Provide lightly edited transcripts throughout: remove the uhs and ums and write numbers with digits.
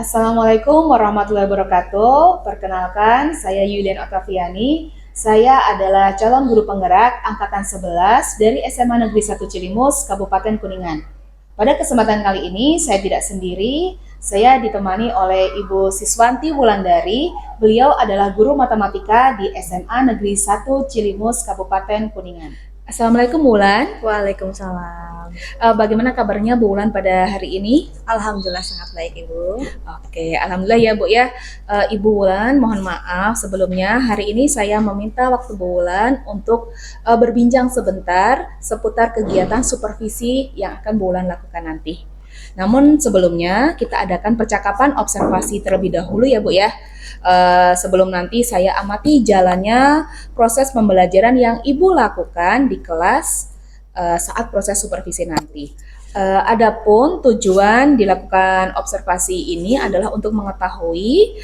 Assalamualaikum warahmatullahi wabarakatuh. Perkenalkan, saya Yulian Octaviani. Saya adalah calon guru penggerak angkatan 11 dari SMA Negeri 1 Cilimus, Kabupaten Kuningan. Pada kesempatan kali ini, saya tidak sendiri. Saya ditemani oleh Ibu Siswanti Wulandari. Beliau adalah guru matematika di SMA Negeri 1 Cilimus, Kabupaten Kuningan. Assalamualaikum Bu Wulan. Waalaikumsalam. Bagaimana kabarnya Bu Wulan pada hari ini? Alhamdulillah sangat baik Ibu. Oke, alhamdulillah ya Bu ya. Ibu Wulan, mohon maaf sebelumnya hari ini saya meminta waktu Bu Wulan untuk berbincang sebentar seputar kegiatan supervisi yang akan Bu Wulan lakukan nanti. Namun sebelumnya kita adakan percakapan observasi terlebih dahulu ya Bu ya. Sebelum nanti saya amati jalannya proses pembelajaran yang Ibu lakukan di kelas saat proses supervisi nanti. Adapun tujuan dilakukan observasi ini adalah untuk mengetahui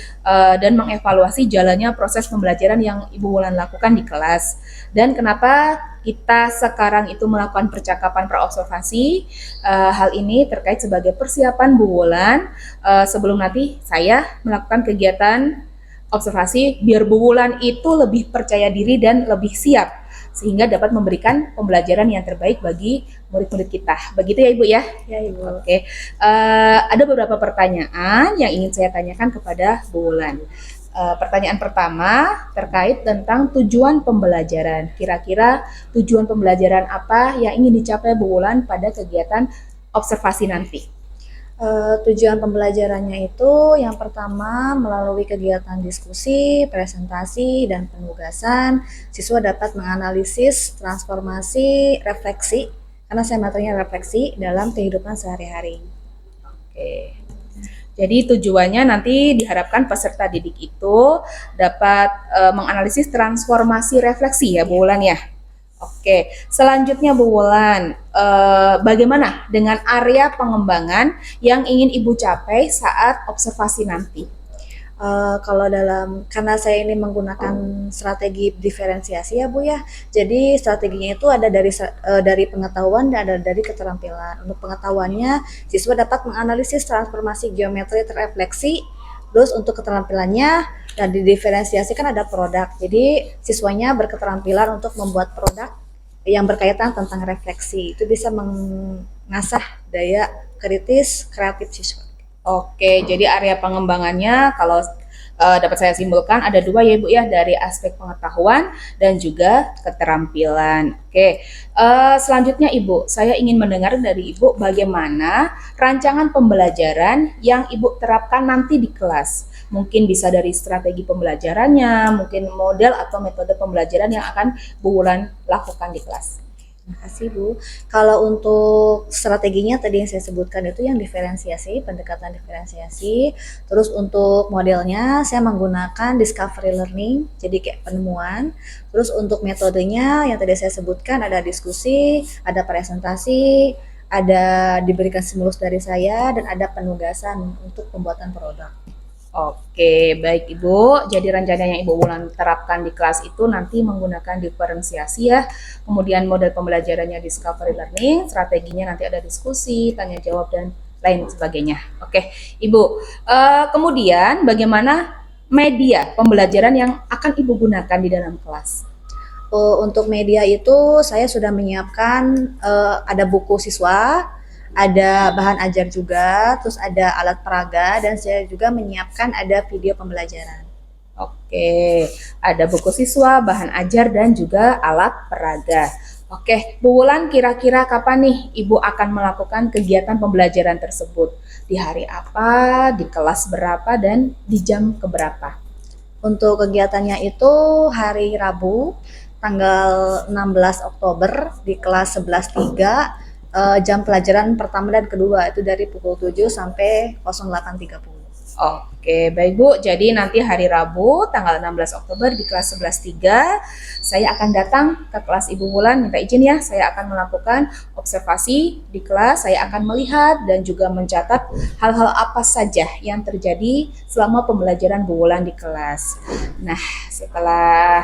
dan mengevaluasi jalannya proses pembelajaran yang Ibu Wulan lakukan di kelas. Dan kenapa kita sekarang itu melakukan percakapan praobservasi, hal ini terkait sebagai persiapan Bu Wulan sebelum nanti saya melakukan kegiatan observasi biar Bu Wulan itu lebih percaya diri dan lebih siap sehingga dapat memberikan pembelajaran yang terbaik bagi murid-murid kita. Begitu ya Ibu ya? Ya Ibu. Oke. Ada beberapa pertanyaan yang ingin saya tanyakan kepada Bu Wulan. Pertanyaan pertama terkait tentang tujuan pembelajaran. Kira-kira tujuan pembelajaran apa yang ingin dicapai Bu Wulan pada kegiatan observasi nanti? Tujuan pembelajarannya itu yang pertama melalui kegiatan diskusi, presentasi, dan penugasan, siswa dapat menganalisis, transformasi, refleksi, karena saya materinya refleksi dalam kehidupan sehari-hari. Oke. Jadi tujuannya nanti diharapkan peserta didik itu dapat menganalisis transformasi refleksi ya Bu Wulan ya. Oke, selanjutnya Bu Wulan, bagaimana dengan area pengembangan yang ingin Ibu capai saat observasi nanti? Kalau karena saya ini menggunakan strategi diferensiasi ya Bu ya, jadi strateginya itu ada dari pengetahuan dan ada dari keterampilan. Untuk pengetahuannya, siswa dapat menganalisis transformasi geometri terrefleksi. Terus untuk keterampilannya, dan didiferensiasi kan ada produk. Jadi siswanya berketerampilan untuk membuat produk yang berkaitan tentang refleksi. Itu bisa mengasah daya kritis kreatif siswa. Oke, jadi area pengembangannya kalau dapat saya simpulkan ada dua ya Ibu ya, dari aspek pengetahuan dan juga keterampilan. Oke, selanjutnya Ibu, saya ingin mendengar dari Ibu bagaimana rancangan pembelajaran yang Ibu terapkan nanti di kelas. Mungkin bisa dari strategi pembelajarannya, mungkin model atau metode pembelajaran yang akan Bu Wulan lakukan di kelas. Terima kasih Bu. Kalau untuk strateginya tadi yang saya sebutkan itu yang diferensiasi, pendekatan diferensiasi. Terus untuk modelnya saya menggunakan discovery learning, jadi kayak penemuan. Terus untuk metodenya yang tadi saya sebutkan ada diskusi, ada presentasi, ada diberikan stimulus dari saya, dan ada penugasan untuk pembuatan produk. Oke, baik Ibu. Jadi rencana yang Ibu Wulan terapkan di kelas itu nanti menggunakan diferensiasi ya. Kemudian model pembelajarannya discovery learning, strateginya nanti ada diskusi, tanya jawab, dan lain sebagainya. Oke, Ibu. Kemudian bagaimana media pembelajaran yang akan Ibu gunakan di dalam kelas? Untuk media itu saya sudah menyiapkan ada buku siswa, ada bahan ajar juga, terus ada alat peraga, dan saya juga menyiapkan ada video pembelajaran. Oke, ada buku siswa, bahan ajar, dan juga alat peraga. Oke, Bu Wulan, kira-kira kapan nih Ibu akan melakukan kegiatan pembelajaran tersebut? Di hari apa, di kelas berapa, dan di jam keberapa? Untuk kegiatannya itu hari Rabu, tanggal 16 Oktober di kelas 11.3, jam pelajaran pertama dan kedua itu dari pukul 7 sampai 08.30. Oke, baik Bu. Jadi nanti hari Rabu tanggal 16 Oktober di kelas 11.3 saya akan datang ke kelas Ibu Wulan, minta izin ya, saya akan melakukan observasi di kelas, saya akan melihat dan juga mencatat hal-hal apa saja yang terjadi selama pembelajaran Bu Wulan di kelas. Nah, setelah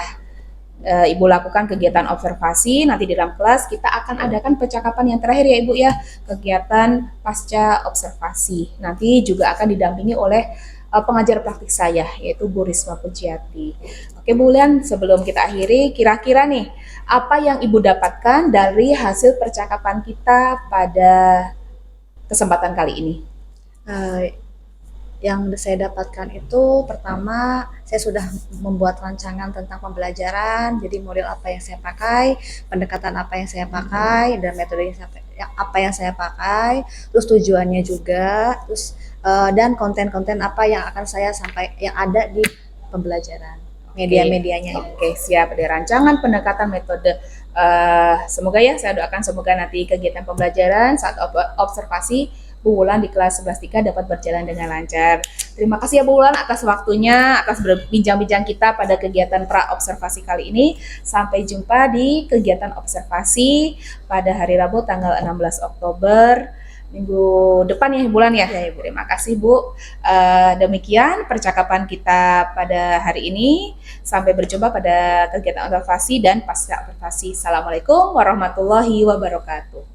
Ibu lakukan kegiatan observasi, nanti di dalam kelas kita akan adakan percakapan yang terakhir ya Ibu ya, kegiatan pasca observasi. Nanti juga akan didampingi oleh pengajar praktik saya, yaitu Bu Risma Pujiati. Oke Bu Wulan, sebelum kita akhiri, kira-kira nih, apa yang Ibu dapatkan dari hasil percakapan kita pada kesempatan kali ini? Yang saya dapatkan itu pertama saya sudah membuat rancangan tentang pembelajaran, jadi model apa yang saya pakai, pendekatan apa yang saya pakai, dan metode apa yang saya pakai, terus tujuannya juga, terus dan konten-konten apa yang akan saya sampaikan yang ada di pembelajaran, media-medianya. Oke, siap. Ada rancangan, pendekatan, metode. Semoga ya, saya doakan semoga nanti kegiatan pembelajaran saat observasi Bu Wulan di kelas 11.3 dapat berjalan dengan lancar. Terima kasih ya Bu Wulan atas waktunya, atas berbincang-bincang kita pada kegiatan pra-observasi kali ini. Sampai jumpa di kegiatan observasi pada hari Rabu tanggal 16 Oktober minggu depan ya Bu Wulan ya. Terima kasih Bu. Demikian percakapan kita pada hari ini. Sampai berjumpa pada kegiatan observasi dan pasca observasi. Assalamualaikum warahmatullahi wabarakatuh.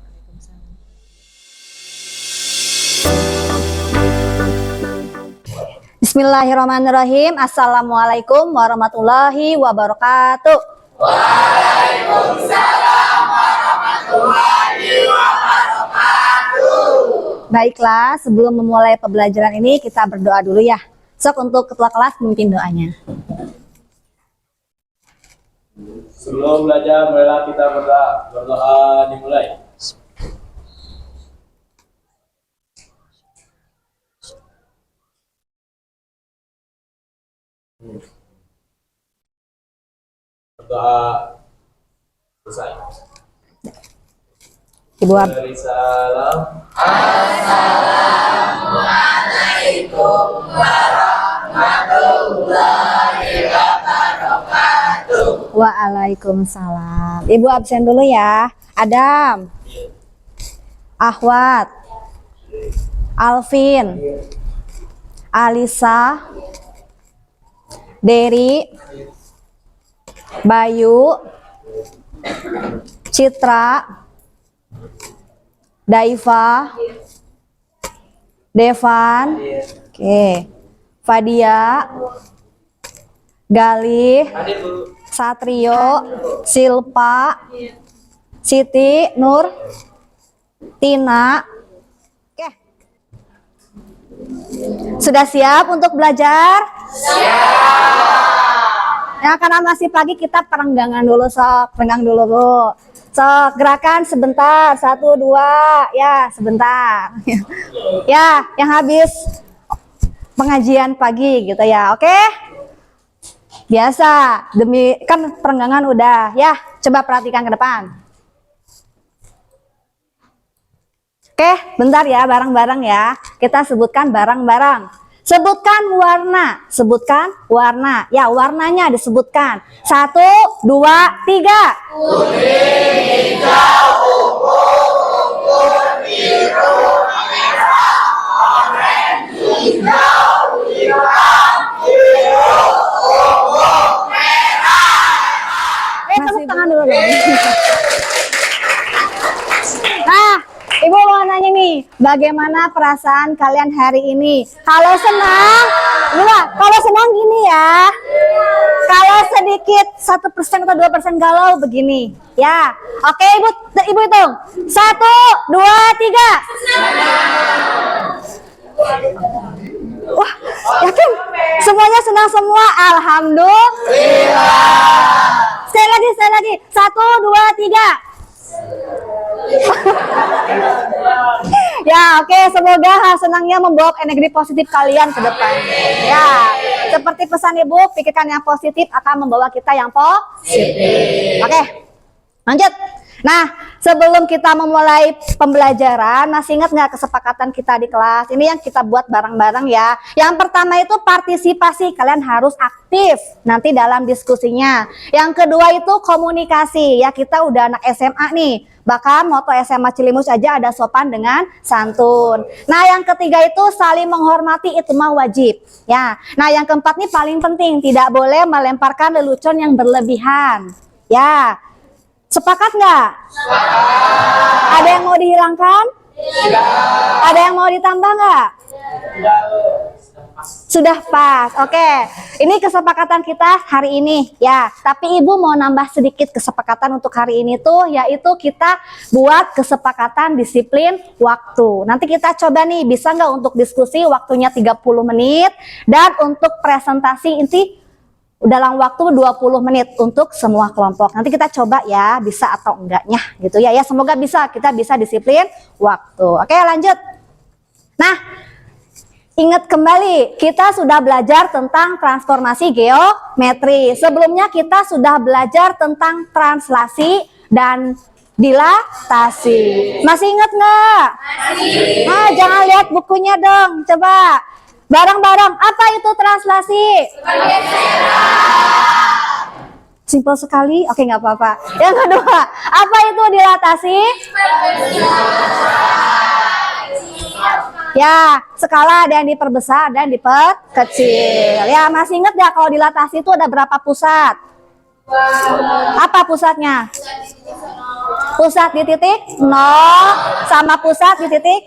Bismillahirrahmanirrahim. Assalamualaikum warahmatullahi wabarakatuh. Waalaikumsalam warahmatullahi wabarakatuh. Baiklah, sebelum memulai pembelajaran ini kita berdoa dulu ya. Sok untuk ketua kelas memimpin doanya. Sebelum belajar, marilah kita berdoa dimulai. Berdoa selesai. Ibu Ab. Beri salam. Waalaikumsalam. Ibu absen dulu ya. Adam, Ahwat, Alvin, Alisa, Dery, Bayu, Citra, Daiva, Devan, Fadia, Galih, Satrio, Silpa, Siti, Nur, Tina. Oke. Sudah siap untuk belajar? Ya, karena masih pagi kita perenggangan dulu, sok. Renggang dulu, Bu. Sok, gerakan sebentar. 1, 2. Ya, sebentar. Ya, yang habis pengajian pagi gitu ya. Oke? Biasa, demi kan perenggangan udah. Ya, coba perhatikan ke depan. Oke, bentar ya, bareng-bareng ya. Kita sebutkan bareng-bareng. Sebutkan warna, sebutkan warna. Ya, warnanya disebutkan. 1, 2, 3. Kuning, hijau, ungu, biru, merah, oranye, hijau, hitam, biru, ungu, merah. Tepuk tangan dulu dong. Nah, Ibu mau nanya nih, bagaimana perasaan kalian hari ini? Kalau senang, kalau senang gini ya. Kalau sedikit 1% atau 2% galau begini, ya. Oke, ibu hitung. 1, 2, 3. Wah, yakin? Semuanya senang semua. Alhamdulillah. Sekali lagi. 1, 2, 3. Ya, oke, semoga hal senangnya membawa energi positif kalian ke depan. Ya, seperti pesan Ibu, pikirkan yang positif akan membawa kita yang positif. Oke, lanjut. Nah, sebelum kita memulai pembelajaran, masih ingat nggak kesepakatan kita di kelas? Ini yang kita buat bareng-bareng ya. Yang pertama itu partisipasi, kalian harus aktif nanti dalam diskusinya. Yang kedua itu komunikasi, ya kita udah anak SMA nih. Bahkan moto SMA Cilimus aja ada sopan dengan santun. Nah, yang ketiga itu saling menghormati, itu mah wajib. Ya. Nah, yang keempat nih paling penting, tidak boleh melemparkan lelucon yang berlebihan. Ya. Sepakat nggak? Ada yang mau dihilangkan? Tidak. Ada yang mau ditambah nggak? Tidak. Sudah pas. Oke. Ini kesepakatan kita hari ini ya. Tapi Ibu mau nambah sedikit kesepakatan untuk hari ini tuh, yaitu kita buat kesepakatan disiplin waktu. Nanti kita coba nih, bisa nggak untuk diskusi waktunya 30 menit dan untuk presentasi inti dalam waktu 20 menit untuk semua kelompok. Nanti kita coba ya, bisa atau enggaknya gitu ya. Ya, semoga bisa, kita bisa disiplin waktu. Oke, lanjut. Nah, ingat kembali, kita sudah belajar tentang transformasi geometri. Sebelumnya kita sudah belajar tentang translasi dan dilatasi. Masih ingat nggak? Masih. Nah, jangan lihat bukunya dong, coba. Bareng-bareng, apa itu translasi? Simpel sekali, oke nggak apa-apa. Yang kedua, apa itu dilatasi? Ya, skala ada yang diperbesar dan diperkecil. Ya, masih ingat nggak kalau dilatasi itu ada berapa pusat? Apa pusatnya? Pusat di titik 0 sama pusat di titik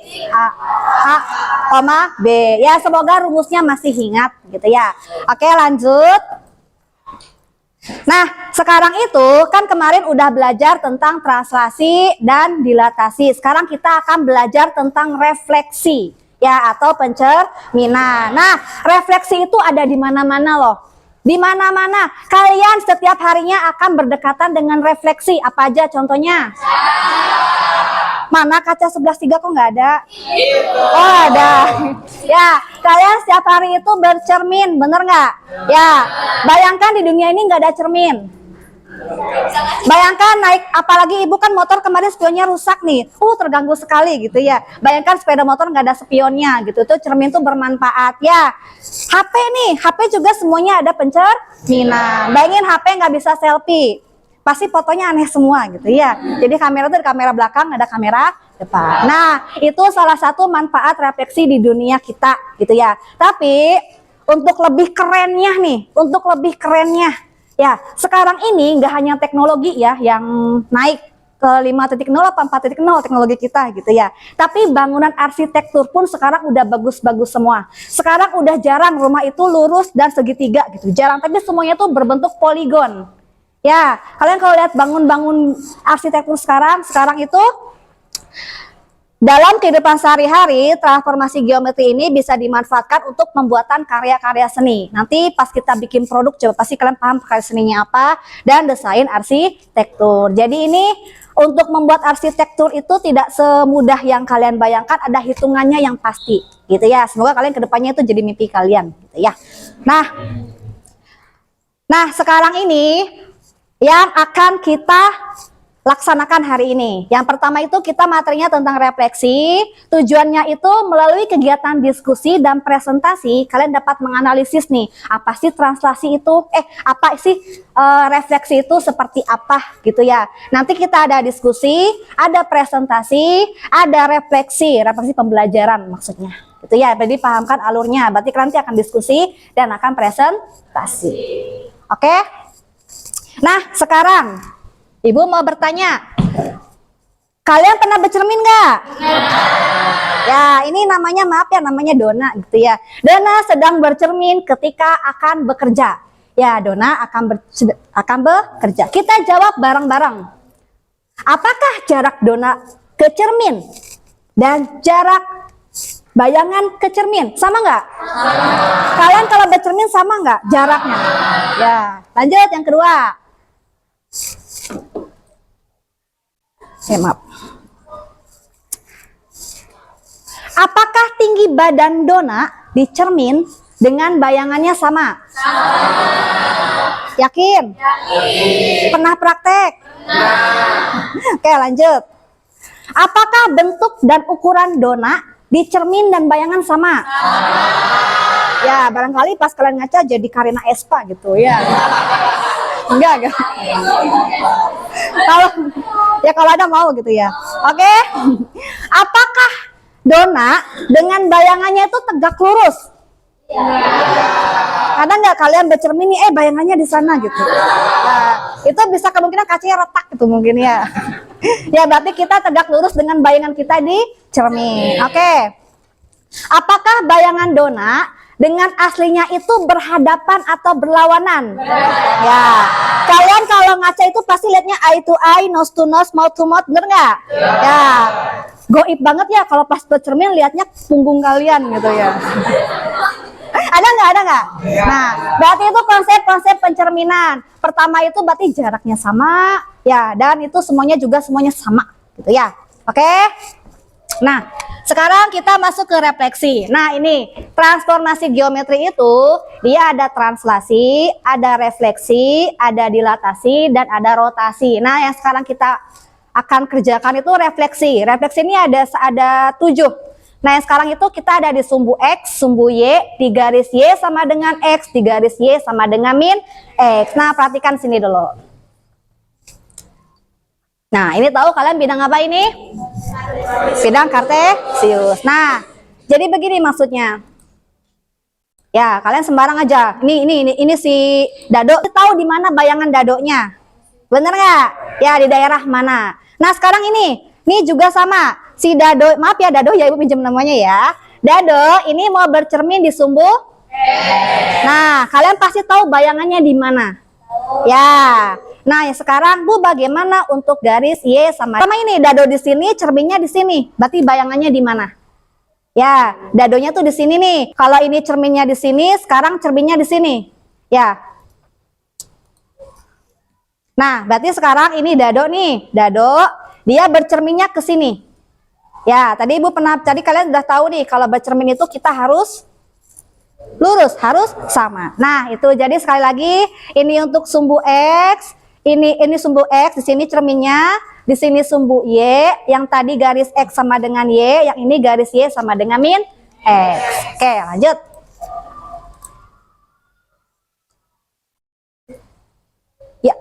A, B. Ya, semoga rumusnya masih ingat gitu ya. Oke, lanjut. Nah, sekarang itu kan kemarin udah belajar tentang translasi dan dilatasi. Sekarang kita akan belajar tentang refleksi ya, atau pencerminan. Nah, refleksi itu ada di mana-mana loh. Di mana-mana. Kalian setiap harinya akan berdekatan dengan refleksi. Apa aja contohnya? Mana kaca 11.3 kok nggak ada? Oh, ada. Ya, kalian setiap hari itu bercermin, bener nggak? Ya, bayangkan di dunia ini nggak ada cermin. Bayangkan naik, apalagi ibu kan motor kemarin spionnya rusak nih, terganggu sekali gitu ya. Bayangkan sepeda motor nggak ada spionnya gitu, tuh cermin tuh bermanfaat ya. HP nih, HP juga semuanya ada pencerminan. Bayangin HP nggak bisa selfie, pasti fotonya aneh semua gitu ya. Jadi kamera tuh ada kamera belakang, ada kamera depan. Nah, itu salah satu manfaat refleksi di dunia kita gitu ya. Tapi untuk lebih kerennya nih, ya, sekarang ini nggak hanya teknologi ya yang naik ke 5.0 apa 4.0 teknologi kita gitu ya. Tapi bangunan arsitektur pun sekarang udah bagus-bagus semua. Sekarang udah jarang rumah itu lurus dan segitiga gitu. Jarang, tapi semuanya tuh berbentuk poligon. Ya, kalian kalau lihat bangun-bangun arsitektur sekarang itu dalam kehidupan sehari-hari, transformasi geometri ini bisa dimanfaatkan untuk pembuatan karya-karya seni. Nanti pas kita bikin produk, coba pasti kalian paham karya seninya apa, dan desain arsitektur. Jadi ini untuk membuat arsitektur itu tidak semudah yang kalian bayangkan, ada hitungannya yang pasti, gitu ya. Semoga kalian kedepannya itu jadi mimpi kalian, gitu ya. Nah sekarang ini yang akan kita laksanakan hari ini. Yang pertama itu kita materinya tentang refleksi. Tujuannya itu melalui kegiatan diskusi dan presentasi kalian dapat menganalisis nih, apa sih translasi itu, apa sih refleksi itu seperti apa gitu ya. Nanti kita ada diskusi, ada presentasi, ada refleksi pembelajaran maksudnya. Gitu ya. Jadi pahamkan alurnya. Berarti kalian nanti akan diskusi dan akan presentasi. Oke? Nah, sekarang Ibu mau bertanya, kalian pernah bercermin nggak? Ya, ini namanya, maaf ya, namanya Dona gitu ya. Dona sedang bercermin ketika akan bekerja. Ya, Dona akan bekerja. Kita jawab bareng-bareng. Apakah jarak Dona ke cermin dan jarak bayangan ke cermin sama nggak? Kalian kalau bercermin sama nggak jaraknya? Ya, lanjut yang kedua. Maaf. Apakah tinggi badan Dona di cermin dengan bayangannya sama? Yakin? Pernah praktek? Oke, lanjut. Apakah bentuk dan ukuran donat di cermin dan bayangan sama? Ya, barangkali pas kalian ngaca jadi Karina Espa gitu ya. Enggak. Kalau ada mau gitu ya. Oke. Apakah donat dengan bayangannya itu tegak lurus? Ada nggak kalian bercermin nih, bayangannya di sana gitu. Nah, itu bisa kemungkinan kacanya retak gitu mungkin ya. Ya berarti kita tegak lurus dengan bayangan kita di cermin. Oke. Apakah bayangan donat dengan aslinya itu berhadapan atau berlawanan? Ya, kalian kalau ngaca itu pasti lihatnya eye to eye, nose to nose, mouth to mouth, bener nggak? Ya, goib banget ya kalau pas bercermin lihatnya punggung kalian gitu ya. Ada nggak? Nah, berarti itu konsep pencerminan. Pertama itu berarti jaraknya sama, ya, dan itu semuanya sama, gitu ya. Oke? Nah, sekarang kita masuk ke refleksi. Nah, ini transformasi geometri itu dia ada translasi, ada refleksi, ada dilatasi, dan ada rotasi. Nah, yang sekarang kita akan kerjakan itu refleksi. Refleksi ini ada 7. Nah, yang sekarang itu kita ada di sumbu X, sumbu Y, di garis Y sama dengan X, di garis Y sama dengan min X. Nah, perhatikan sini dulu. Nah, ini tahu kalian bidang apa ini? Bidang kartesius. Nah, jadi begini maksudnya. Ya, kalian sembarang aja. Ini si dado. Tahu di mana bayangan dadonya? Bener nggak? Ya, di daerah mana? Nah, sekarang ini juga sama. Si dado, maaf ya dado ya, ibu pinjam namanya ya. Dado ini mau bercermin di sumbu. Nah, kalian pasti tahu bayangannya di mana? Ya. Nah, sekarang Bu bagaimana untuk garis Y sama ini dado di sini, cerminnya di sini. Berarti bayangannya di mana? Ya, dadonya tuh di sini nih. Kalau ini cerminnya di sini, sekarang cerminnya di sini. Ya. Nah, berarti sekarang ini dado nih. Dado, dia bercerminnya ke sini. Ya, tadi kalian udah tahu nih kalau bercermin itu kita harus lurus, harus sama. Nah, itu jadi sekali lagi ini untuk sumbu X, ini sumbu X, di sini cerminnya, di sini sumbu Y, yang tadi garis X sama dengan Y, yang ini garis Y sama dengan min X. Oke, lanjut. Ya.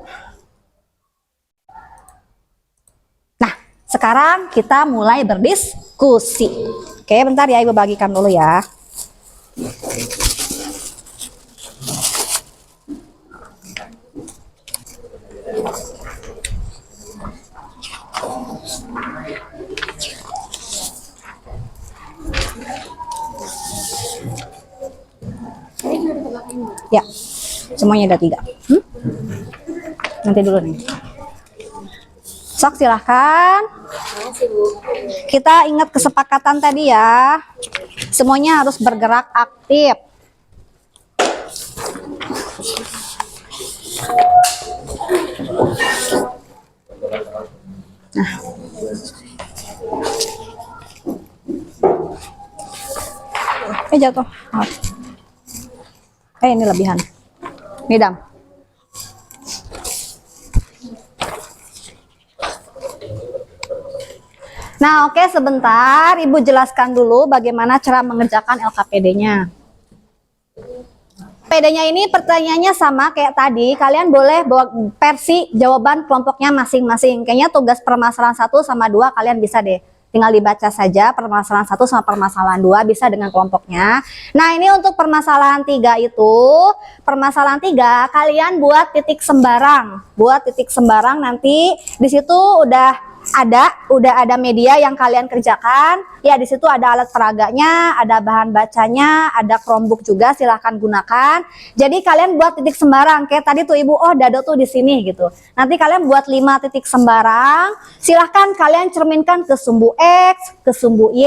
Nah, sekarang kita mulai berdiskusi. Oke, bentar ya, Ibu bagikan dulu ya. Ya, semuanya ada 3. Nanti dulu nih. Sok silahkan. Kita ingat kesepakatan tadi ya. Semuanya harus bergerak aktif. Nah. Jatuh. Ini lebihan. Nih, Dam. Nah, oke, sebentar Ibu jelaskan dulu bagaimana cara mengerjakan LKPD-nya. LKPD-nya ini pertanyaannya sama kayak tadi, kalian boleh bawa versi jawaban kelompoknya masing-masing. Kayaknya tugas permasalahan 1 sama 2 kalian bisa deh. Tinggal dibaca saja permasalahan 1 sama permasalahan 2 bisa dengan kelompoknya. Nah, ini untuk permasalahan 3 itu, permasalahan 3 kalian buat titik sembarang. Buat titik sembarang nanti di situ udah ada media yang kalian kerjakan. Ya, di situ ada alat peraganya, ada bahan bacanya, ada Chromebook juga, silahkan gunakan. Jadi kalian buat titik sembarang. Kayak tadi tuh Ibu, dado tuh di sini gitu. Nanti kalian buat 5 titik sembarang. Silahkan kalian cerminkan ke sumbu X, ke sumbu Y,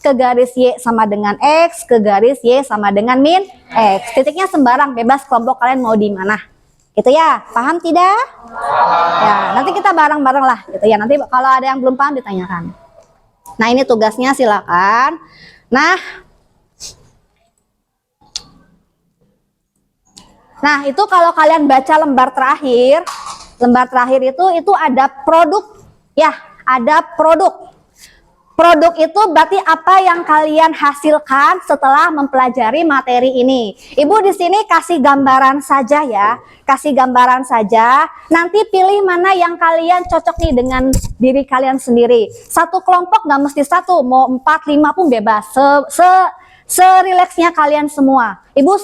ke garis Y sama dengan X, ke garis Y sama dengan min X. Titiknya sembarang, bebas kelompok kalian mau di mana. Gitu ya, paham tidak? Ya, nanti kita bareng-bareng lah gitu ya. Nanti kalau ada yang belum paham ditanyakan. Nah, ini tugasnya silakan. Nah, Nah, itu kalau kalian baca lembar terakhir itu ada produk, ya, ada produk. Produk itu berarti apa yang kalian hasilkan setelah mempelajari materi ini. Ibu di sini kasih gambaran saja ya, kasih gambaran saja. Nanti pilih mana yang kalian cocok nih dengan diri kalian sendiri. Satu kelompok nggak mesti satu, mau 4, 5 pun bebas. Serileksnya kalian semua. Ibu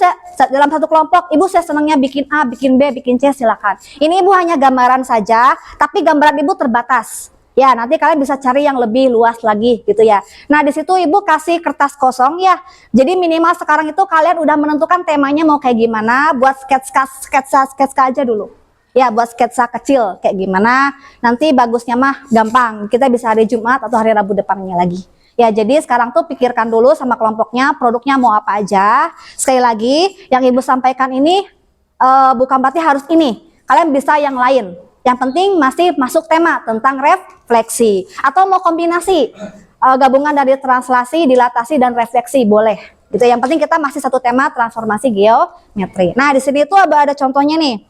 dalam satu kelompok, ibu saya senangnya bikin A, bikin B, bikin C, silakan. Ini ibu hanya gambaran saja, tapi gambaran ibu terbatas. Ya, nanti kalian bisa cari yang lebih luas lagi gitu ya. Nah, di situ ibu kasih kertas kosong ya. Jadi minimal sekarang itu kalian udah menentukan temanya mau kayak gimana, buat sketsa aja dulu. Ya, buat sketsa kecil kayak gimana. Nanti bagusnya mah gampang. Kita bisa hari Jumat atau hari Rabu depannya lagi. Ya, jadi sekarang tuh pikirkan dulu sama kelompoknya, produknya mau apa aja. Sekali lagi, yang ibu sampaikan ini bukan berarti harus ini. Kalian bisa yang lain. Yang penting masih masuk tema tentang refleksi. Atau mau kombinasi gabungan dari translasi, dilatasi, dan refleksi boleh. Gitu. Yang penting kita masih satu tema transformasi geometri. Nah, di sini itu ada contohnya nih.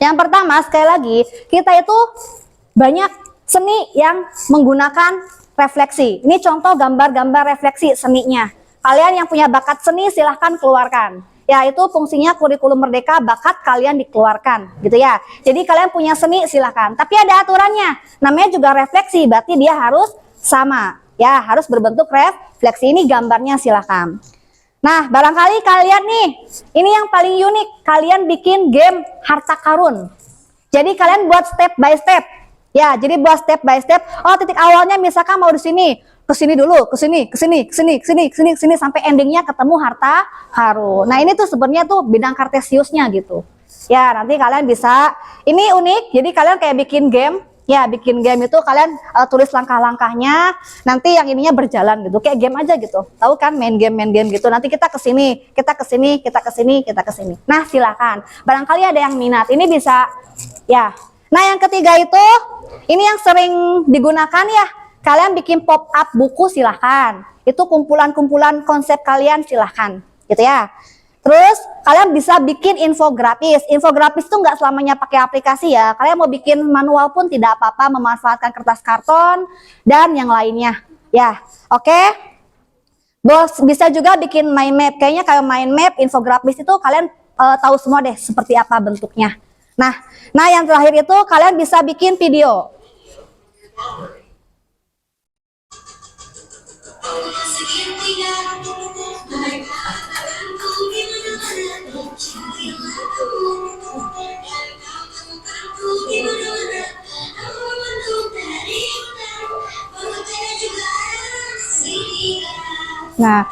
Yang pertama, sekali lagi, kita itu banyak seni yang menggunakan refleksi. Ini contoh gambar-gambar refleksi seninya. Kalian yang punya bakat seni silahkan keluarkan. Ya, itu fungsinya kurikulum merdeka, bakat kalian dikeluarkan gitu ya. Jadi kalian punya seni silahkan. Tapi ada aturannya. Namanya juga refleksi, berarti dia harus sama. Ya, harus berbentuk refleksi. Ini gambarnya silahkan. Nah, barangkali kalian nih, ini yang paling unik. Kalian bikin game harta karun. Jadi kalian buat step by step. Ya, jadi buat step by step. Oh, titik awalnya misalkan mau di sini, ke sini dulu, ke sini, ke sini, ke sini, ke sini, ke sini, ke sini sampai endingnya ketemu harta karun. Nah, ini tuh sebenarnya tuh bidang kartesiusnya gitu. Ya, nanti kalian bisa. Ini unik. Jadi kalian kayak bikin game. Ya, bikin game itu kalian tulis langkah-langkahnya. Nanti yang ininya berjalan gitu. Kayak game aja gitu. Tahu kan main game gitu. Nanti kita ke sini, kita ke sini, kita ke sini, kita ke sini. Nah, silakan. Barangkali ada yang minat. Ini bisa ya. Nah, yang ketiga itu, ini yang sering digunakan ya, kalian bikin pop up buku silahkan. Itu kumpulan-kumpulan konsep kalian silahkan, gitu ya. Terus, kalian bisa bikin infografis. Infografis itu nggak selamanya pakai aplikasi ya. Kalian mau bikin manual pun tidak apa-apa, memanfaatkan kertas karton, dan yang lainnya. Ya, oke. Bos, bisa juga bikin mind map. Kayaknya kayak mind map, infografis itu kalian tahu semua deh seperti apa bentuknya. Nah, yang terakhir itu kalian bisa bikin video. Nah,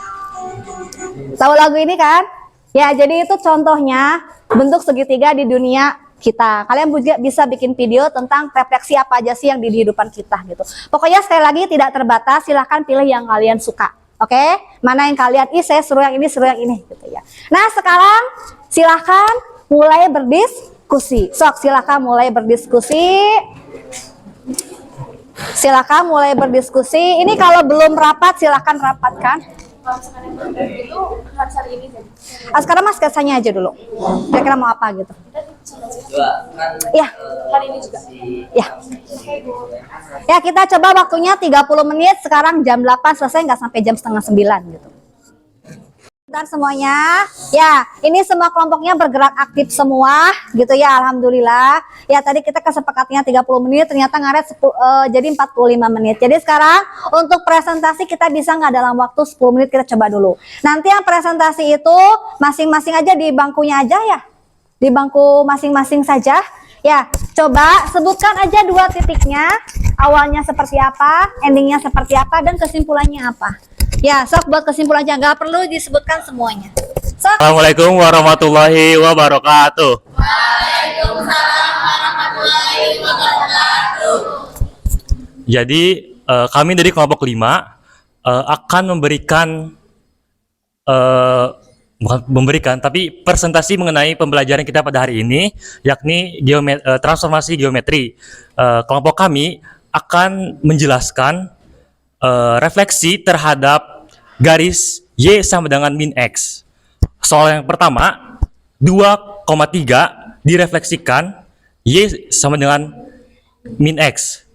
tahu lagu ini kan? Ya, jadi itu contohnya bentuk segitiga di dunia kita. Kalian juga bisa bikin video tentang refleksi apa aja sih yang di kehidupan kita gitu. Pokoknya sekali lagi tidak terbatas, silahkan pilih yang kalian suka. Oke? Mana yang kalian, saya suruh yang ini, suruh yang ini gitu ya. Nah, sekarang silahkan mulai berdiskusi. Sok, silahkan mulai berdiskusi. Silakan mulai berdiskusi. Ini kalau belum rapat silahkan rapatkan. Sekarang mas sketsanya aja dulu. Kira-kira mau apa gitu? Ya. Hari ini juga. Ya. Ya, kita coba waktunya 30 menit. Sekarang jam 8 selesai, nggak sampai jam setengah 9 gitu. Bentar semuanya. Ya, ini semua kelompoknya bergerak aktif semua gitu ya, alhamdulillah. Ya, tadi kita kesepakatnya 30 menit, ternyata ngaret jadi 45 menit. Jadi sekarang untuk presentasi kita bisa nggak dalam waktu 10 menit, kita coba dulu. Nanti yang presentasi itu masing-masing aja di bangkunya aja ya. Di bangku masing-masing saja. Ya, coba sebutkan aja 2 titiknya. Awalnya seperti apa, endingnya seperti apa, dan kesimpulannya apa. Ya, sok buat kesimpulannya, nggak perlu disebutkan semuanya. Sok. Assalamualaikum warahmatullahi wabarakatuh. Waalaikumsalam warahmatullahi wabarakatuh. Jadi kami dari kelompok 5 akan memberikan tapi presentasi mengenai pembelajaran kita pada hari ini, yakni transformasi geometri. Kelompok kami akan menjelaskan refleksi terhadap garis Y sama dengan min X. Soal yang pertama, 2 direfleksikan Y sama dengan min X.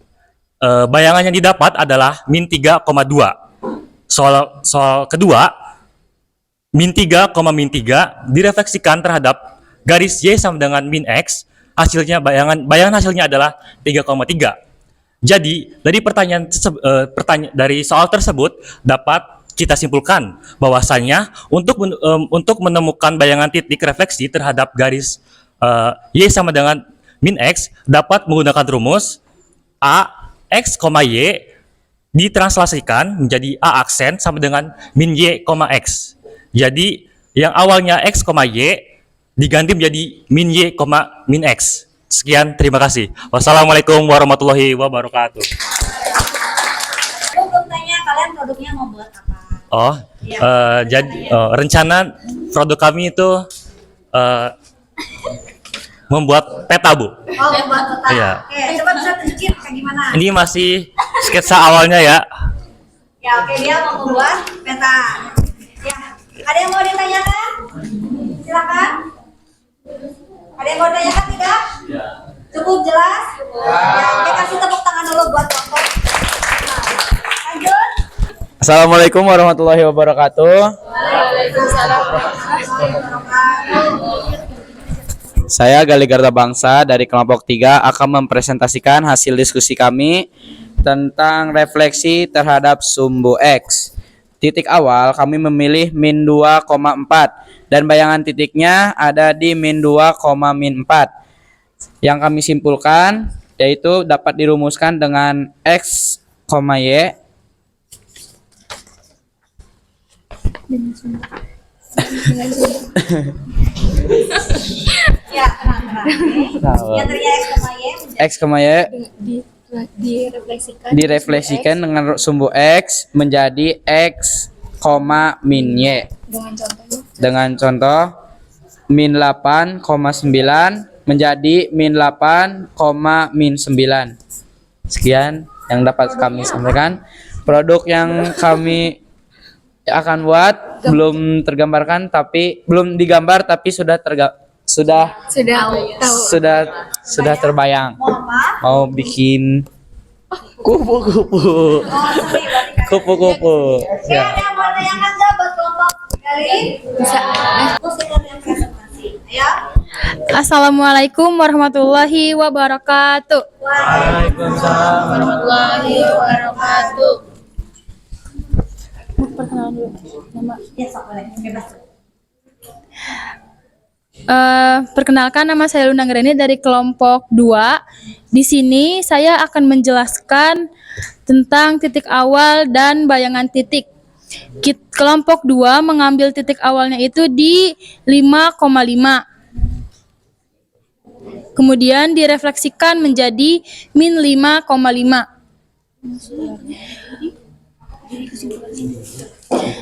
Bayangan yang didapat adalah min 3,2. Soal kedua, min 3, min 3 direfleksikan terhadap garis Y sama dengan min X. Hasilnya bayangan hasilnya adalah 3,3. Jadi dari dari soal tersebut dapat kita simpulkan bahwasannya untuk menemukan bayangan titik refleksi terhadap garis Y sama dengan min X dapat menggunakan rumus A X, Y ditranslasikan menjadi A aksen sama dengan min Y, X. Jadi yang awalnya X, Y diganti menjadi min Y, min X. Sekian, terima kasih. Wassalamualaikum warahmatullahi wabarakatuh. Aku belum tanya kalian produknya mau buat apa? Jadi rencana produk kami itu membuat peta, Bu. Oh, buat peta. Iya. Oke, coba bisa tunjukin kayak gimana? Ini masih sketsa awalnya ya. Ya, oke, dia mau membuat peta. Ya, ada yang mau ditanyakan? Silakan. Ada yang mau ditanyakan tidak? Cukup jelas? Ya, oke, kasih tepuk tangan dulu buat kelompok. Nah, lanjut. Assalamualaikum warahmatullahi wabarakatuh. Saya Gali Garda Bangsa dari kelompok 3 akan mempresentasikan hasil diskusi kami tentang refleksi terhadap sumbu X. Titik awal kami memilih min 2,4 dan bayangan titiknya ada di min 2,4. Yang kami simpulkan yaitu dapat dirumuskan dengan X, Y Ya, tenang. Yang tadinya X, Y direfleksikan dengan sumbu X menjadi X, min Y. Dengan contoh min 8,9 menjadi min 8, min 9. Sekian yang dapat kami sampaikan. Produk yang kami akan buat belum digambar tapi sudah terbayang. Mau bikin kupu-kupu. Kupu-kupu. Oke, ada yang mau tanyakan nggak buat kelompok kalian? Bisa. Terus kita lihat presentasi. Ayo. Assalamualaikum warahmatullahi wabarakatuh. Waalaikumsalam warahmatullahi wabarakatuh. Perkenalan dulu nama. Ya, sok boleh. Bebas. Perkenalkan, nama saya Luna Ngereni dari kelompok 2. Di sini saya akan menjelaskan tentang titik awal dan bayangan titik. Kelompok 2 mengambil titik awalnya itu di 5,5. Kemudian direfleksikan menjadi min 5,5.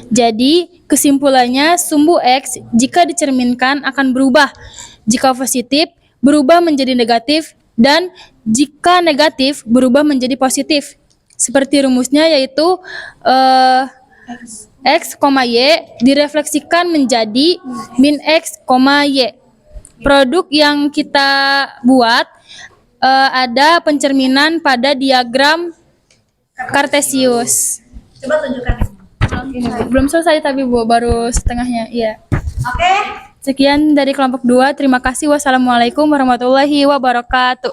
Jadi, kesimpulannya sumbu X jika dicerminkan akan berubah. Jika positif, berubah menjadi negatif, dan jika negatif, berubah menjadi positif. Seperti rumusnya yaitu X, Y direfleksikan menjadi min X, Y. Produk yang kita buat ada pencerminan pada diagram Kartesius. Coba tunjukkan. Belum selesai tapi Bu, baru setengahnya. Iya. Oke. Sekian dari kelompok 2. Terima kasih. Wassalamualaikum warahmatullahi wabarakatuh.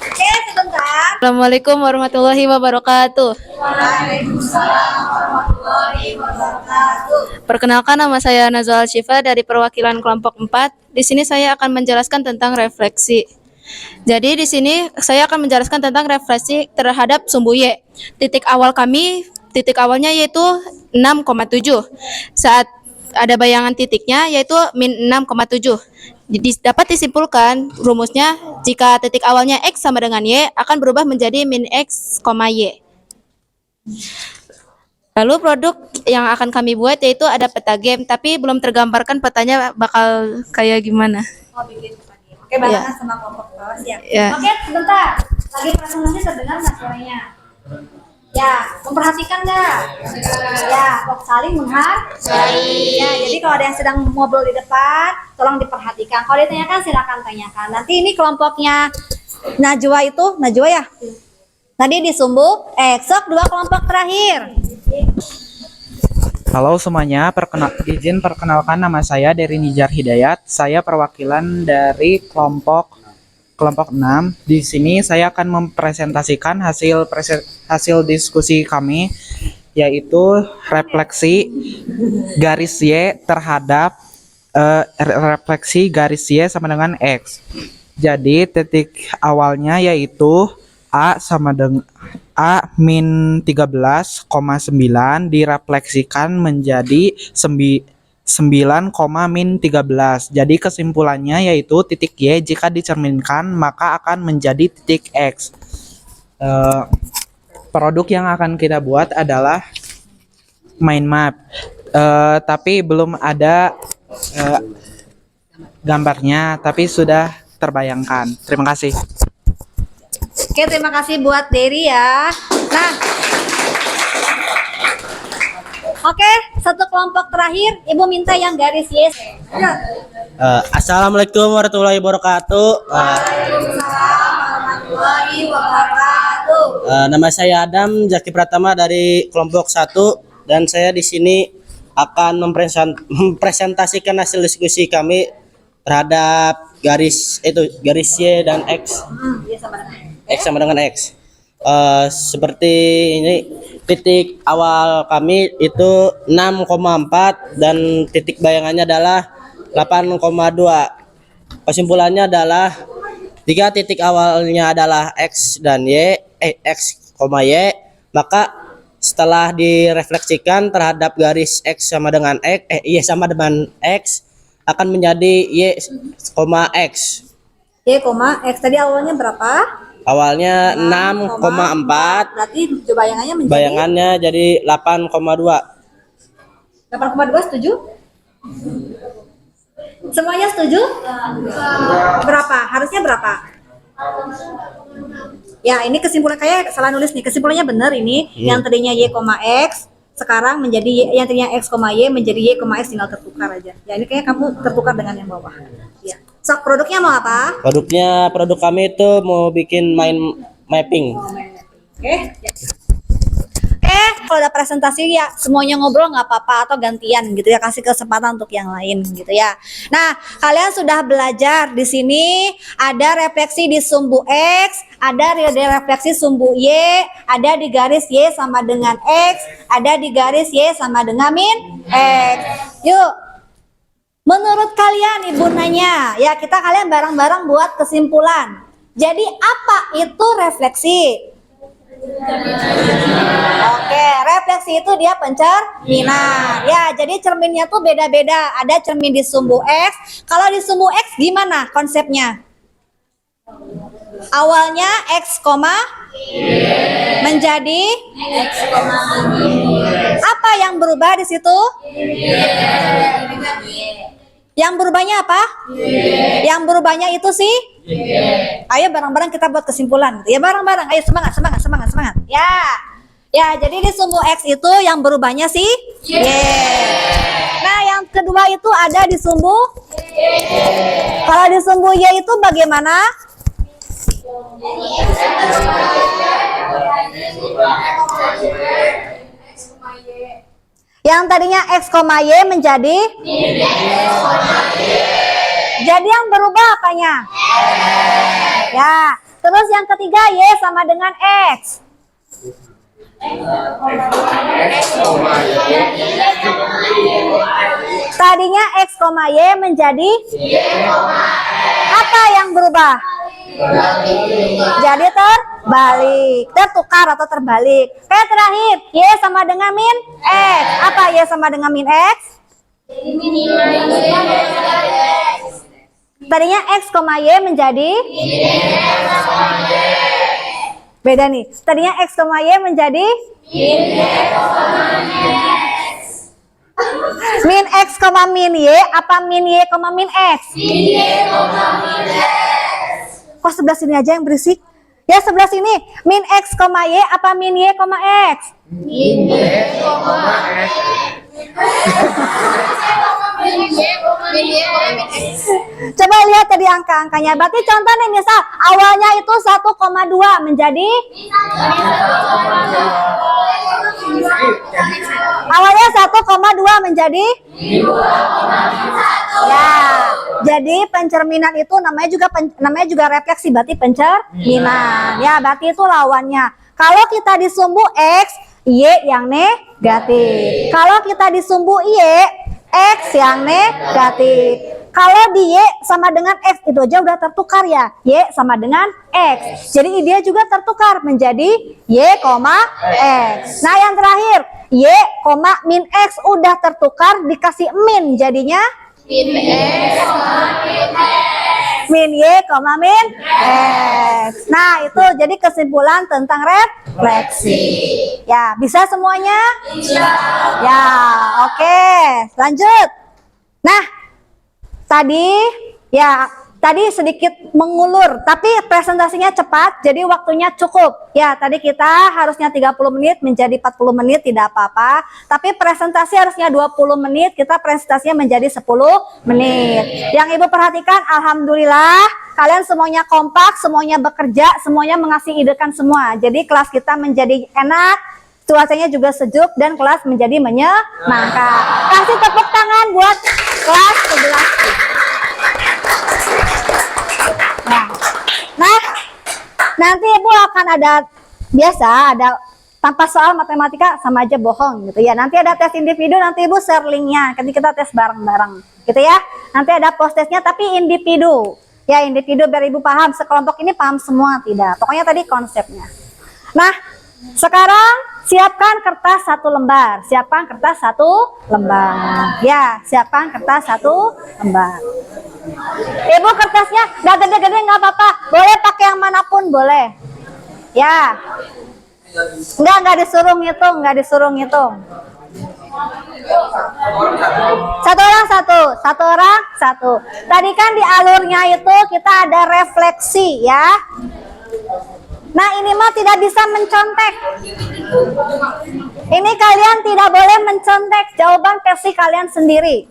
Oke, sebentar. Assalamualaikum warahmatullahi wabarakatuh. Waalaikumsalam warahmatullahi wabarakatuh. Perkenalkan, nama saya Nazwa Al-Syifa dari perwakilan kelompok 4. Di sini saya akan menjelaskan tentang refleksi. Jadi di sini saya akan menjelaskan tentang refleksi terhadap sumbu Y. Titik awalnya yaitu 6,7. Saat ada bayangan titiknya yaitu min 6,7. Jadi dapat disimpulkan rumusnya jika titik awalnya X sama dengan Y akan berubah menjadi min X, Y. Lalu produk yang akan kami buat yaitu ada peta game, tapi belum tergambarkan petanya bakal kayak gimana. Oh, bikin pagi. Oke, barengan sama kelompok bawah siap. Ya. Oke, sebentar. Lagi presentasi terdengar nggak suaranya? Ya, memperhatikan nggak? Ya, kok saling menghargai. Ya, jadi kalau ada yang sedang ngobrol di depan, tolong diperhatikan. Kalau ditanyakan, silakan tanyakan. Nanti ini kelompoknya Najwa itu, Najwa ya? Tadi di Sumbu, sok 2 kelompok terakhir. Halo semuanya, izin perkenalkan nama saya Dery Nijar Hidayat. Saya perwakilan dari kelompok 6. Di sini saya akan mempresentasikan hasil diskusi kami, yaitu refleksi garis Y terhadap refleksi garis Y sama dengan X. Jadi titik awalnya yaitu A sama dengan A min 13,9 direfleksikan menjadi 9, min 13. Jadi kesimpulannya yaitu titik Y jika dicerminkan maka akan menjadi titik X. Produk yang akan kita buat adalah mind map. Tapi belum ada gambarnya, tapi sudah terbayangkan. Terima kasih. Oke, terima kasih buat Dery ya. Nah, oke, satu kelompok terakhir, Ibu minta yang garis Y. Assalamualaikum warahmatullahi wabarakatuh. Nama saya Adam Zaki Pratama dari kelompok 1 dan saya di sini akan mempresentasikan hasil diskusi kami terhadap garis Y dan X. X sama dengan X. Seperti ini, titik awal kami itu 6,4 dan titik bayangannya adalah 8,2. Kesimpulannya adalah jika titik awalnya adalah X dan Y, X, Y, maka setelah direfleksikan terhadap garis X sama dengan Y sama dengan X akan menjadi Y, X. Y, X tadi awalnya berapa? Awalnya 6,4. Berarti bayangannya menjadi Bayangannya jadi 8,2. 8,2 setuju? Semuanya setuju? Berapa? Harusnya berapa? Ya, ini kesimpulan kayak salah nulis nih. Kesimpulannya benar ini. Yang tadinya Y, X sekarang menjadi Y, yang tadinya X, Y menjadi Y, X tinggal tertukar aja. Ya, ini kayaknya kamu tertukar dengan yang bawah. Ya. Sok produknya mau apa? Produk kami itu mau bikin mind mapping. Oke. Kalau udah presentasi ya semuanya ngobrol nggak apa-apa atau gantian gitu ya, kasih kesempatan untuk yang lain gitu ya. Nah, kalian sudah belajar di sini ada refleksi di sumbu X, ada refleksi sumbu Y, ada di garis Y sama dengan X, ada di garis Y sama dengan min X. Yuk, menurut kalian Ibu nanya, ya kalian bareng-bareng buat kesimpulan. Jadi apa itu refleksi? Oke, refleksi itu dia pencerminan. Ya, jadi cerminnya tuh beda-beda. Ada cermin di sumbu X. Kalau di sumbu X gimana konsepnya? Awalnya X, menjadi X, apa yang berubah di situ? Yang berubahnya apa? Yang berubahnya itu sih? Ayo bareng-bareng kita buat kesimpulan. Ya bareng-bareng. Ayo semangat. Ya, jadi di sumbu X itu yang berubahnya sih? Y. Nah, yang kedua itu ada di sumbu? Kalau di sumbu Y itu bagaimana? Yang tadinya X, Y menjadi? Jadi yang berubah apanya? Ya, terus yang ketiga Y sama dengan X. Tadinya X, Y menjadi? Apa yang berubah? Jadi terbalik, tertukar atau terbalik. Terakhir, Y sama dengan min X. Apa Y sama dengan min X? Tadinya X, Y menjadi? Beda nih. Tadinya X, Y menjadi? Min X, min Y. Apa min Y, min X? Kok sebelah sini aja yang berisik? Ya sebelah sini, min X, Y apa min Y, X? Min Y, min X. Coba lihat tadi angka-angkanya. Berarti contoh nih, misal awalnya itu 1,2 menjadi awalnya 1,2 menjadi ya. Jadi pencerminan itu namanya juga refleksi, berarti pencerminan. Ya, berarti itu lawannya. Kalau kita disumbu X, Y yang negatif. Kalau kita disumbu Y, X yang negatif. Kalau di Y sama dengan X itu aja udah tertukar ya. Y sama dengan X. Jadi dia juga tertukar menjadi Y, X. Nah yang terakhir, Y, min X udah tertukar dikasih min jadinya Min X, min Y, min X. Nah itu jadi kesimpulan tentang refleksi. Ya bisa semuanya? Ya oke lanjut. Nah tadi sedikit mengulur, tapi presentasinya cepat, jadi waktunya cukup. Ya, tadi kita harusnya 30 menit menjadi 40 menit, tidak apa-apa. Tapi presentasi harusnya 20 menit, kita presentasinya menjadi 10 menit. Yang Ibu perhatikan, alhamdulillah, kalian semuanya kompak, semuanya bekerja, semuanya mengasih idekan semua. Jadi kelas kita menjadi enak, cuacanya juga sejuk, dan kelas menjadi menyenangkan. Kasih tepuk tangan buat kelas 11. Nah, nanti Ibu akan ada tanpa soal matematika sama aja bohong gitu ya. Nanti ada tes individu, nanti Ibu share linknya, nanti kita tes bareng-bareng gitu ya. Nanti ada post testnya tapi individu. Ya individu biar Ibu paham, sekelompok ini paham semua tidak. Pokoknya tadi konsepnya. Nah, sekarang siapkan kertas 1 lembar. Siapkan kertas 1 lembar. Ya, siapkan kertas 1 lembar. Ibu kertasnya nggak gede-gede nggak apa-apa. Boleh pakai yang manapun boleh. Ya. Nggak disuruh ngitung. Satu orang satu. Tadi kan di alurnya itu kita ada refleksi ya. Nah ini mah tidak bisa mencontek. Ini kalian tidak boleh mencontek. Jawaban versi kalian sendiri.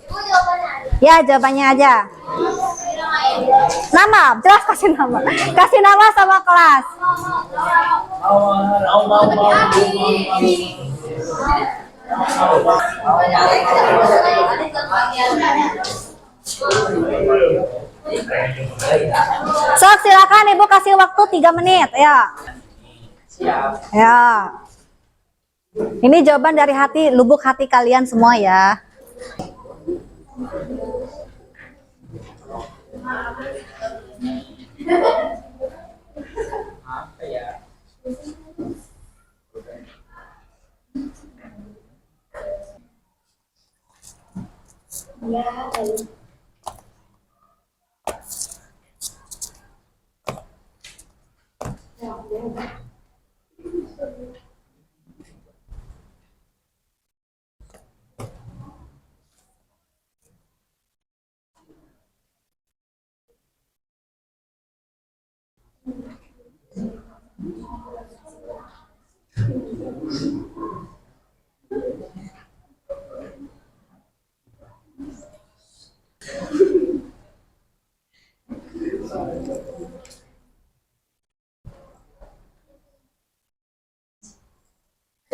Ya jawabannya aja. Nama, jelas kasih nama. Kasih nama sama kelas. So silakan Ibu kasih waktu 3 menit ya. Ya. Ini jawaban dari hati, lubuk hati kalian semua ya.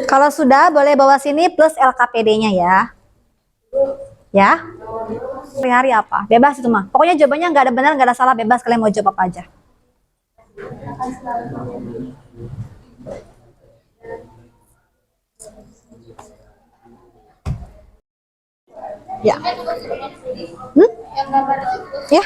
Kalau sudah boleh bawa sini plus LKPD-nya ya. Ya. Hari-hari apa? Bebas itu mah. Pokoknya jawabannya nggak ada benar, nggak ada salah, bebas kalian mau jawab apa aja. Ya. Ya.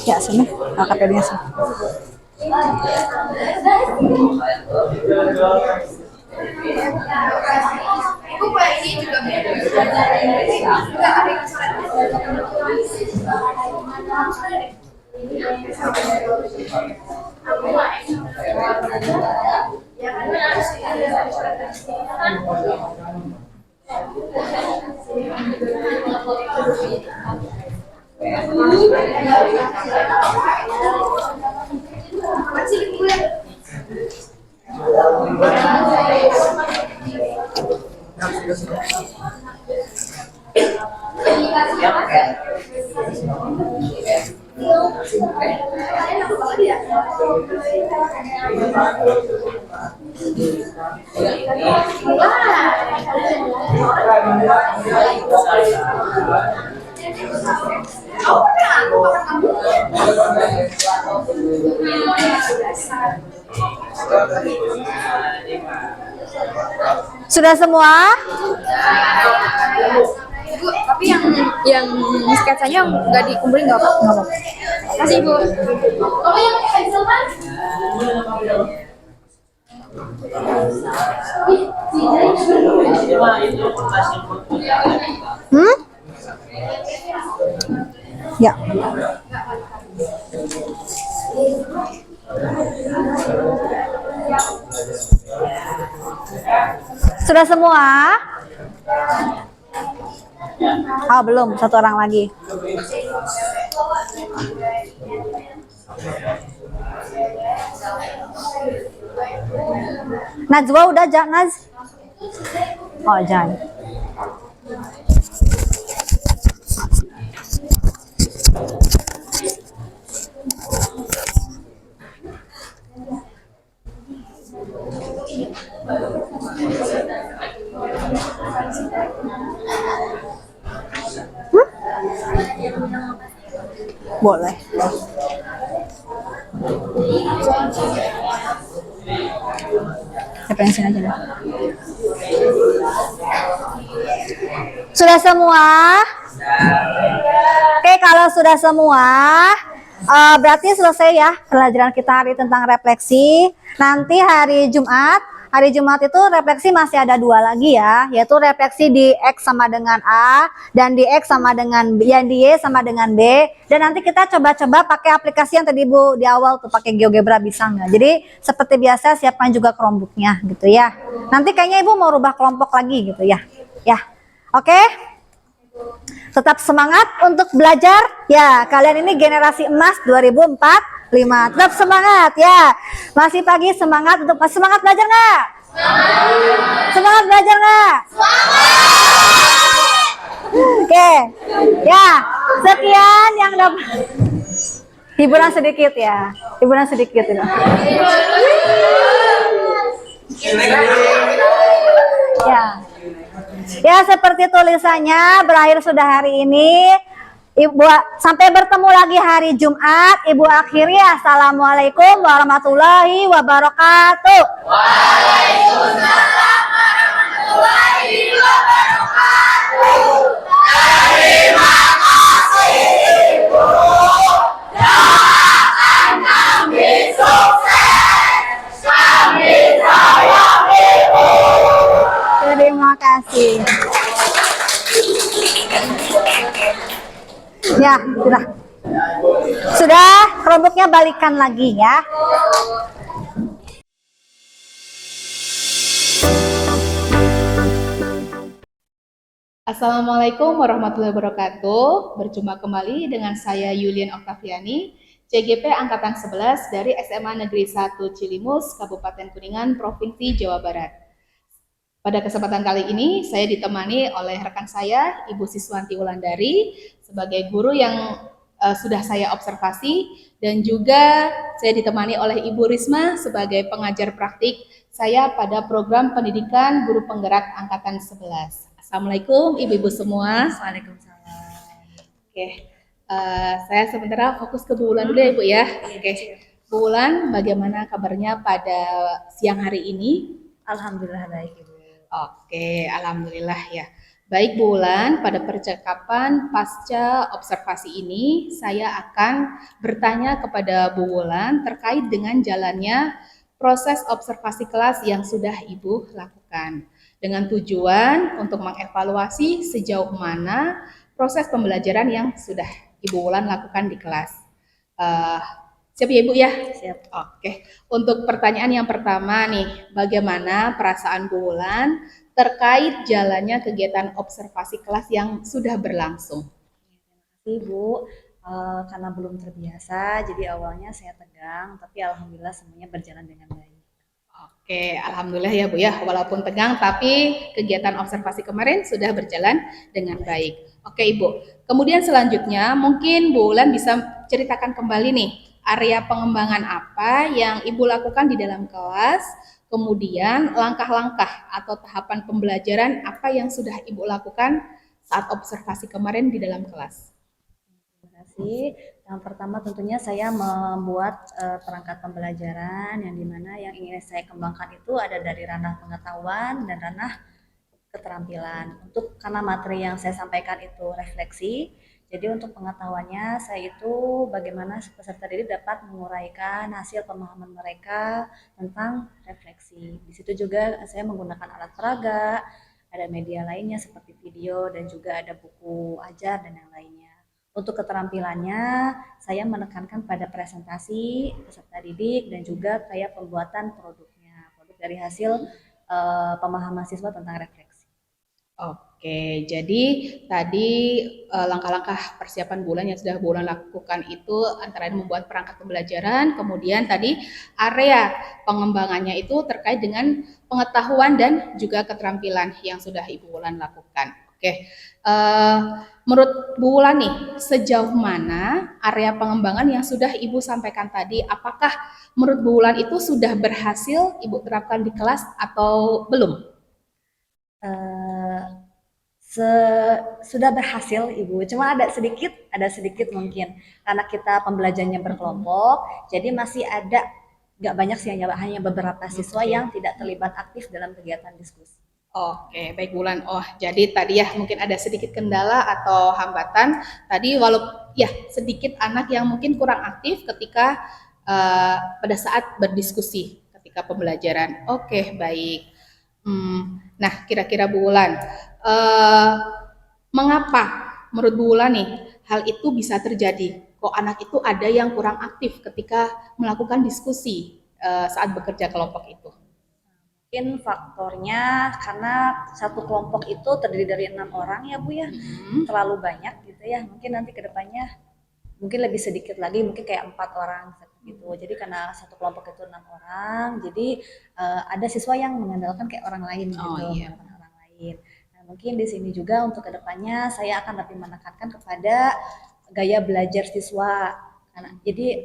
Ya, sini. KPD-nya sini. Sudah semua? Bu, tapi yang sketsanya nggak dikumpulin nggak apa-apa? Nggak apa-apa. Kasih Bu. Kalau yang pencil kan? Hmm? Ya. Sudah semua? Oh, belum. Satu orang lagi. Najwa udah, Naz? Oh, jangan. Boleh. Saya pengen aja deh. Sudah semua? Oke, kalau sudah semua, berarti selesai ya pelajaran kita hari tentang refleksi. Nanti hari Jumat itu refleksi masih ada 2 lagi ya, yaitu refleksi di X sama dengan A dan di X sama dengan B, yang di Y sama dengan B. Dan nanti kita coba-coba pakai aplikasi yang tadi Bu di awal tuh, pakai GeoGebra bisa nggak? Jadi seperti biasa siapkan juga Chromebooknya gitu ya. Nanti kayaknya Ibu mau rubah kelompok lagi gitu ya. Ya, oke. Tetap semangat untuk belajar ya. Kalian ini generasi emas 2045. Tetap semangat ya. Masih pagi, semangat untuk semangat belajar nggak? Semangat belajar nggak? Oke, ya. Sekian yang dapat hiburan sedikit ya. Hiburan sedikit itu. Ya. Ya, seperti tulisannya berakhir sudah hari ini. Ibu, sampai bertemu lagi hari Jumat. Ibu akhiri, assalamualaikum warahmatullahi wabarakatuh. Waalaikumsalam warahmatullahi wabarakatuh. Terima kasih Ibu. Doakan kami sukses. Kami sayang Ibu. Terima kasih. Ya, sudah. Sudah, Chromebooknya balikan lagi ya. Assalamualaikum warahmatullahi wabarakatuh. Berjumpa kembali dengan saya Yulian Oktaviani, CGP Angkatan 11 dari SMA Negeri 1 Cilimus, Kabupaten Kuningan, Provinsi Jawa Barat. Pada kesempatan kali ini, saya ditemani oleh rekan saya, Ibu Siswanti Wulandari, sebagai guru yang sudah saya observasi, dan juga saya ditemani oleh Ibu Risma sebagai pengajar praktik saya pada program pendidikan guru penggerak Angkatan 11. Assalamualaikum Ibu-Ibu semua. Waalaikumsalam. Oke, saya sementara fokus ke Bu Wulan dulu ya Ibu ya. Oke. Bu Wulan, bagaimana kabarnya pada siang hari ini? Alhamdulillah baik Ibu. Oke, alhamdulillah ya. Baik Bu Wulan, pada percakapan pasca observasi ini saya akan bertanya kepada Bu Wulan terkait dengan jalannya proses observasi kelas yang sudah Ibu lakukan. Dengan tujuan untuk mengevaluasi sejauh mana proses pembelajaran yang sudah Ibu Wulan lakukan di kelas. Eh, siap ya Ibu ya? Siap. Oke, untuk pertanyaan yang pertama nih, bagaimana perasaan Bu Wulan terkait jalannya kegiatan observasi kelas yang sudah berlangsung? Ibu, karena belum terbiasa, jadi awalnya saya tegang, tapi alhamdulillah semuanya berjalan dengan baik. Oke, alhamdulillah ya Bu ya, walaupun tegang tapi kegiatan observasi kemarin sudah berjalan dengan baik. Oke Ibu, kemudian selanjutnya mungkin Bu Wulan bisa ceritakan kembali nih, area pengembangan apa yang Ibu lakukan di dalam kelas, kemudian langkah-langkah atau tahapan pembelajaran apa yang sudah Ibu lakukan saat observasi kemarin di dalam kelas. Terima kasih. Yang pertama tentunya saya membuat perangkat pembelajaran yang dimana yang ingin saya kembangkan itu ada dari ranah pengetahuan dan ranah keterampilan. Untuk karena materi yang saya sampaikan itu refleksi, jadi untuk pengetahuannya saya itu bagaimana peserta didik dapat menguraikan hasil pemahaman mereka tentang refleksi. Di situ juga saya menggunakan alat peraga, ada media lainnya seperti video dan juga ada buku ajar dan yang lainnya. Untuk keterampilannya, saya menekankan pada presentasi peserta didik dan juga kayak pembuatan produknya, produk dari hasil pemahaman siswa tentang refleksi. Oke, jadi tadi langkah-langkah persiapan bulan yang sudah bulan lakukan itu antara lain membuat perangkat pembelajaran, kemudian tadi area pengembangannya itu terkait dengan pengetahuan dan juga keterampilan yang sudah Ibu Wulan lakukan. Oke, menurut Bu Wulan nih, sejauh mana area pengembangan yang sudah Ibu sampaikan tadi, apakah menurut Bu Wulan itu sudah berhasil Ibu terapkan di kelas atau belum? Sudah berhasil Ibu, cuma ada sedikit mungkin karena kita pembelajarannya berkelompok, jadi masih ada nggak banyak sih, hanya beberapa siswa yang tidak terlibat aktif dalam kegiatan diskusi. Oke, baik Bulan. Oh, jadi tadi ya mungkin ada sedikit kendala atau hambatan. Tadi walaupun ya sedikit anak yang mungkin kurang aktif ketika pada saat berdiskusi ketika pembelajaran. Oke, baik. Nah, kira-kira Bu Wulan, mengapa menurut Bu Wulan nih hal itu bisa terjadi? Kok anak itu ada yang kurang aktif ketika melakukan diskusi saat bekerja kelompok itu? Mungkin faktornya karena satu kelompok itu terdiri dari 6 orang ya Bu ya, terlalu banyak gitu ya. Mungkin nanti kedepannya mungkin lebih sedikit lagi, mungkin kayak 4 orang seperti itu. Jadi karena satu kelompok itu 6 orang, jadi ada siswa yang mengandalkan kayak orang lain gitu, mengandalkan orang lain. Nah, mungkin di sini juga untuk kedepannya saya akan lebih menekankan kepada gaya belajar siswa. Karena jadi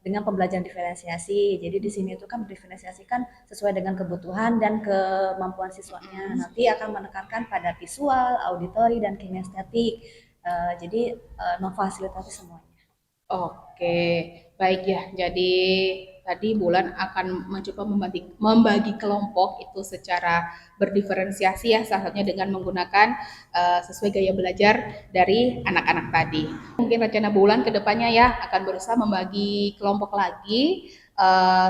dengan pembelajaran diferensiasi. Jadi di sini itu kan diferensiasikan sesuai dengan kebutuhan dan kemampuan siswanya. Nanti akan menekankan pada visual, auditori, dan kinestetik. Jadi memfasilitasi semuanya. Oke, baik ya. Jadi tadi Bulan akan mencoba membagi kelompok itu secara berdiferensiasi ya, salah satunya dengan menggunakan sesuai gaya belajar dari anak-anak tadi. Mungkin rencana Bulan ke depannya ya akan berusaha membagi kelompok lagi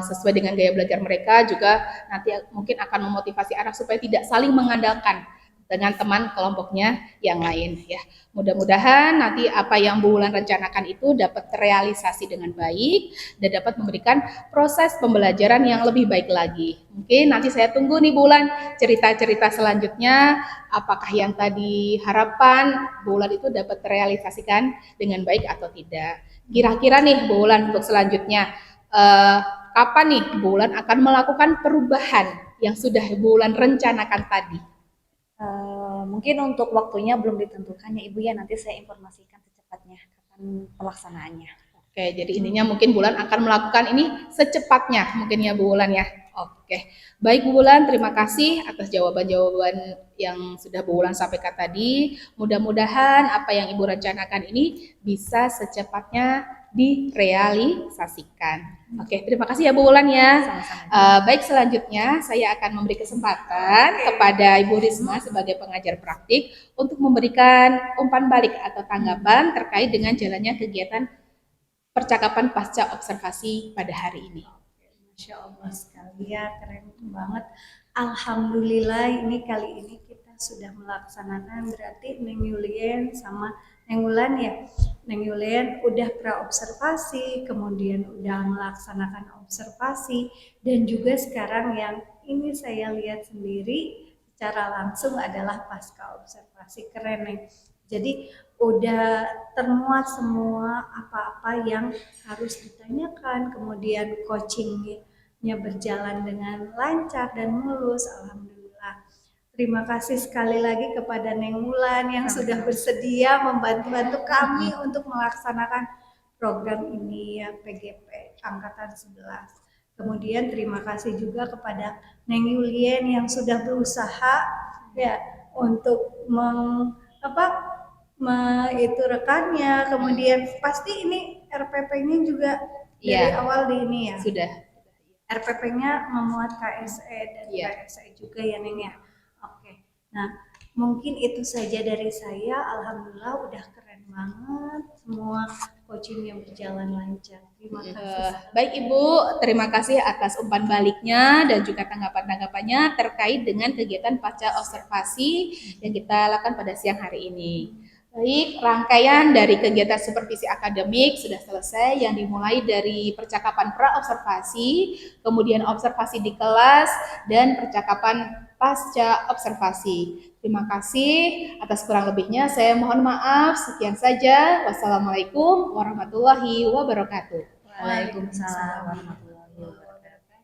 sesuai dengan gaya belajar mereka, juga nanti mungkin akan memotivasi anak supaya tidak saling mengandalkan dengan teman kelompoknya yang lain ya. Mudah-mudahan nanti apa yang Bu Wulan rencanakan itu dapat terrealisasi dengan baik dan dapat memberikan proses pembelajaran yang lebih baik lagi. Mungkin nanti saya tunggu nih Bu Wulan cerita-cerita selanjutnya, apakah yang tadi harapan Bu Wulan itu dapat terrealisasikan dengan baik atau tidak. Kira-kira nih Bu Wulan untuk selanjutnya kapan nih Bu Wulan akan melakukan perubahan yang sudah Bu Wulan rencanakan tadi? Mungkin untuk waktunya belum ditentukan ya Ibu ya, nanti saya informasikan secepatnya kapan pelaksanaannya. Oke, jadi intinya mungkin Bulan akan melakukan ini secepatnya mungkin ya Bu Wulan ya. Oke, baik Bu Wulan, terima kasih atas jawaban-jawaban yang sudah Bu Wulan sampaikan tadi. Mudah-mudahan apa yang Ibu rencanakan ini bisa secepatnya direalisasikan. Oke, terima kasih ya Bu Wulan ya. Baik, selanjutnya saya akan memberi kesempatan kepada Ibu Risma sebagai pengajar praktik untuk memberikan umpan balik atau tanggapan terkait dengan jalannya kegiatan percakapan pasca observasi pada hari ini. Masya Allah sekali ya, keren banget. Alhamdulillah ini kali ini kita sudah melaksanakan, berarti Neng Yulien sama Neng Wulan ya. Neng Yulien udah pra-observasi, kemudian udah melaksanakan observasi, dan juga sekarang yang ini saya lihat sendiri secara langsung adalah pasca observasi. Keren nih. Jadi udah termuat semua apa-apa yang harus ditanyakan, kemudian coachingnya berjalan dengan lancar dan mulus. Alhamdulillah. Terima kasih sekali lagi kepada Neng Wulan yang sudah bersedia membantu kami untuk melaksanakan program ini ya, PGP Angkatan 11. Kemudian terima kasih juga kepada Neng Yulien yang sudah berusaha ya untuk itu rekannya, kemudian pasti ini RPP-nya juga dari awal di ini ya. Sudah. RPP-nya memuat KSE dan KSE juga ya Neng ya. Oke. Nah, mungkin itu saja dari saya. Alhamdulillah udah keren banget semua coachingnya berjalan lancar. Terima kasih. Baik Ibu, terima kasih atas umpan baliknya dan juga tanggapan-tanggapannya terkait dengan kegiatan pasca observasi yang kita lakukan pada siang hari ini. Baik, rangkaian dari kegiatan supervisi akademik sudah selesai yang dimulai dari percakapan pra-observasi, kemudian observasi di kelas, dan percakapan pasca observasi. Terima kasih atas kurang lebihnya. Saya mohon maaf. Sekian saja. Wassalamualaikum warahmatullahi wabarakatuh. Waalaikumsalam warahmatullahi wabarakatuh.